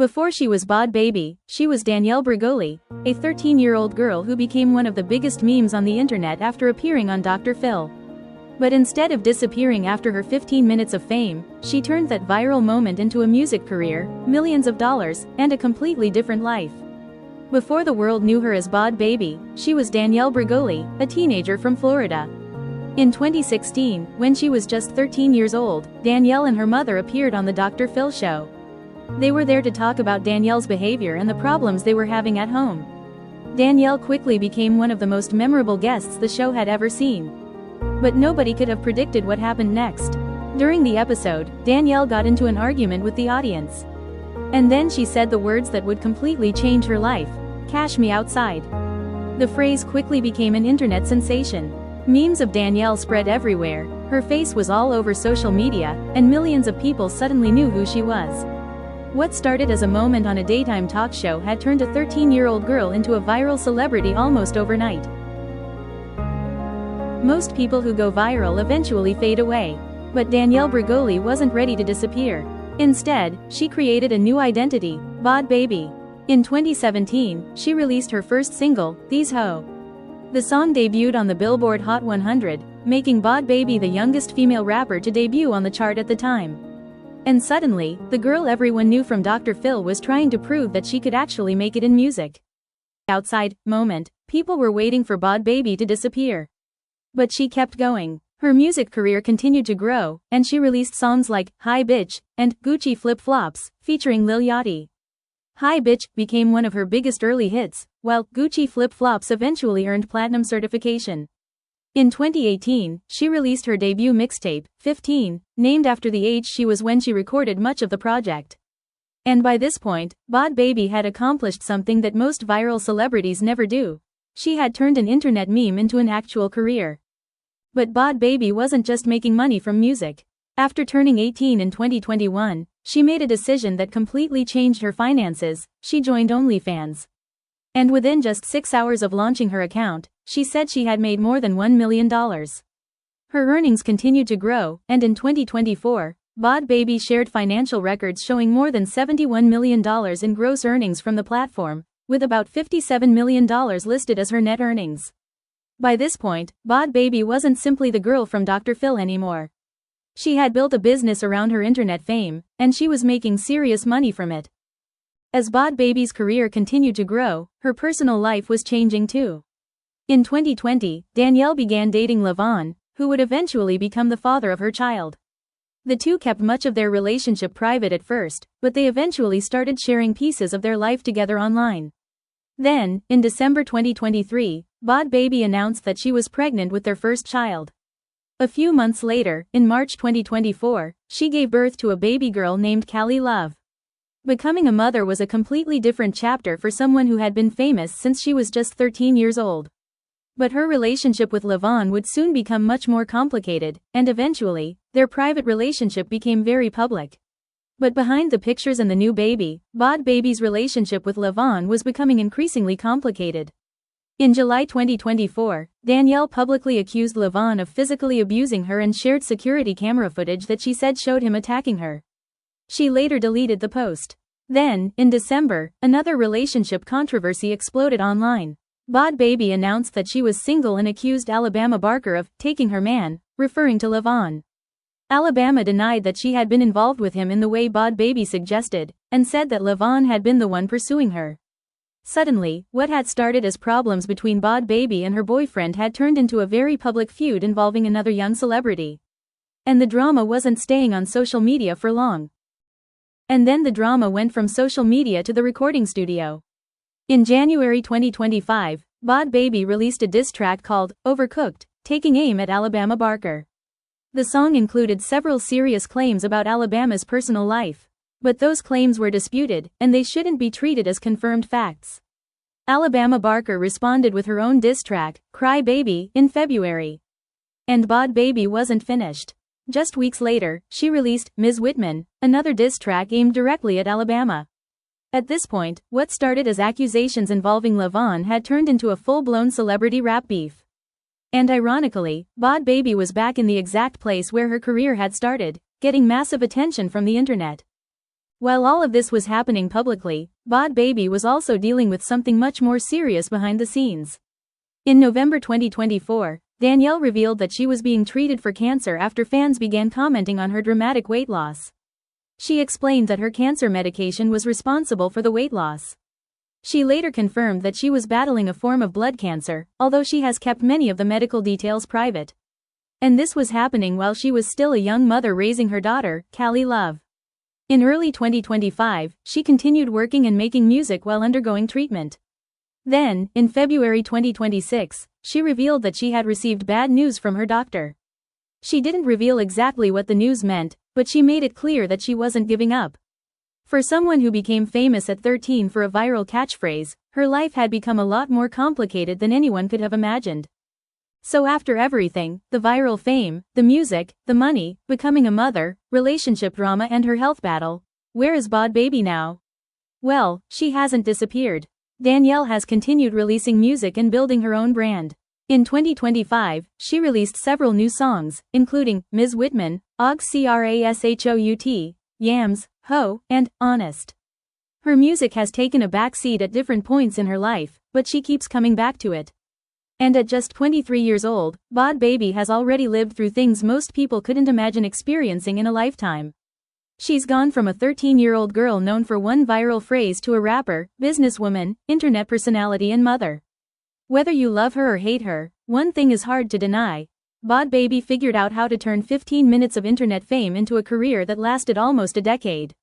Before she was Bhad Bhabie, she was Danielle Bregoli, a 13-year-old girl who became one of the biggest memes on the internet after appearing on Dr. Phil. But instead of disappearing after her 15 minutes of fame, she turned that viral moment into a music career, millions of dollars, and a completely different life. Before the world knew her as Bhad Bhabie, she was Danielle Bregoli, a teenager from Florida. In 2016, when she was just 13 years old, Danielle and her mother appeared on the Dr. Phil show. They were there to talk about Danielle's behavior and the problems they were having at home. Danielle quickly became one of the most memorable guests the show had ever seen. But nobody could have predicted what happened next. During the episode, Danielle got into an argument with the audience. And then she said the words that would completely change her life: "Cash me outside." The phrase quickly became an internet sensation. Memes of Danielle spread everywhere, her face was all over social media, and millions of people suddenly knew who she was. What started as a moment on a daytime talk show had turned a 13-year-old girl into a viral celebrity almost overnight. Most people who go viral eventually fade away. But Danielle Bregoli wasn't ready to disappear. Instead, she created a new identity, Bhad Bhabie. In 2017, she released her first single, These Ho. The song debuted on the Billboard Hot 100, making Bhad Bhabie the youngest female rapper to debut on the chart at the time. And suddenly, the girl everyone knew from Dr. Phil was trying to prove that she could actually make it in music. Outside moment, people were waiting for Bhad Bhabie to disappear. But she kept going. Her music career continued to grow, and she released songs like Hi Bitch and Gucci Flip Flops, featuring Lil Yachty. Hi Bitch became one of her biggest early hits, while Gucci Flip Flops eventually earned platinum certification. In 2018, she released her debut mixtape, 15, named after the age she was when she recorded much of the project. And by this point, Bhad Bhabie had accomplished something that most viral celebrities never do. She had turned an internet meme into an actual career. But Bhad Bhabie wasn't just making money from music. After turning 18 in 2021, she made a decision that completely changed her finances. She joined OnlyFans. And within just 6 hours of launching her account, she said she had made more than $1 million. Her earnings continued to grow, and in 2024, Bhad Bhabie shared financial records showing more than $71 million in gross earnings from the platform, with about $57 million listed as her net earnings. By this point, Bhad Bhabie wasn't simply the girl from Dr. Phil anymore. She had built a business around her internet fame, and she was making serious money from it. As Bhad Bhabie's career continued to grow, her personal life was changing too. In 2020, Danielle began dating Vaughn, who would eventually become the father of her child. The two kept much of their relationship private at first, but they eventually started sharing pieces of their life together online. Then, in December 2023, Bhad Bhabie announced that she was pregnant with their first child. A few months later, in March 2024, she gave birth to a baby girl named Callie Love. Becoming a mother was a completely different chapter for someone who had been famous since she was just 13 years old. But her relationship with Vaughn would soon become much more complicated, and eventually, their private relationship became very public. But behind the pictures and the new baby, Bhad Bhabie's relationship with Vaughn was becoming increasingly complicated. In July 2024, Danielle publicly accused Vaughn of physically abusing her and shared security camera footage that she said showed him attacking her. She later deleted the post. Then, in December, another relationship controversy exploded online. Bhad Bhabie announced that she was single and accused Alabama Barker of taking her man, referring to Vaughn. Alabama denied that she had been involved with him in the way Bhad Bhabie suggested, and said that Vaughn had been the one pursuing her. Suddenly, what had started as problems between Bhad Bhabie and her boyfriend had turned into a very public feud involving another young celebrity. And the drama wasn't staying on social media for long. And then the drama went from social media to the recording studio. In January 2025, Bhad Bhabie released a diss track called Overcooked, taking aim at Alabama Barker. The song included several serious claims about Alabama's personal life. But those claims were disputed, and they shouldn't be treated as confirmed facts. Alabama Barker responded with her own diss track, Cry Baby, in February. And Bhad Bhabie wasn't finished. Just weeks later, she released Ms. Whitman, another diss track aimed directly at Alabama. At this point, what started as accusations involving Vaughn had turned into a full-blown celebrity rap beef. And ironically, Bhad Bhabie was back in the exact place where her career had started, getting massive attention from the internet. While all of this was happening publicly, Bhad Bhabie was also dealing with something much more serious behind the scenes. In November 2024, Danielle revealed that she was being treated for cancer after fans began commenting on her dramatic weight loss. She explained that her cancer medication was responsible for the weight loss. She later confirmed that she was battling a form of blood cancer, although she has kept many of the medical details private. And this was happening while she was still a young mother raising her daughter, Callie Love. In early 2025, she continued working and making music while undergoing treatment. Then, in February 2026, she revealed that she had received bad news from her doctor. She didn't reveal exactly what the news meant, but she made it clear that she wasn't giving up. For someone who became famous at 13 for a viral catchphrase, her life had become a lot more complicated than anyone could have imagined. So after everything, the viral fame, the music, the money, becoming a mother, relationship drama and her health battle, where is Bhad Bhabie now? Well, she hasn't disappeared. Danielle has continued releasing music and building her own brand. In 2025, she released several new songs, including Ms. Whitman, Og Crashout, Yams, Ho, and Honest. Her music has taken a back seat at different points in her life, but she keeps coming back to it. And at just 23 years old, Bhad Bhabie has already lived through things most people couldn't imagine experiencing in a lifetime. She's gone from a 13-year-old girl known for one viral phrase to a rapper, businesswoman, internet personality and mother. Whether you love her or hate her, one thing is hard to deny. Bhad Bhabie figured out how to turn 15 minutes of internet fame into a career that lasted almost a decade.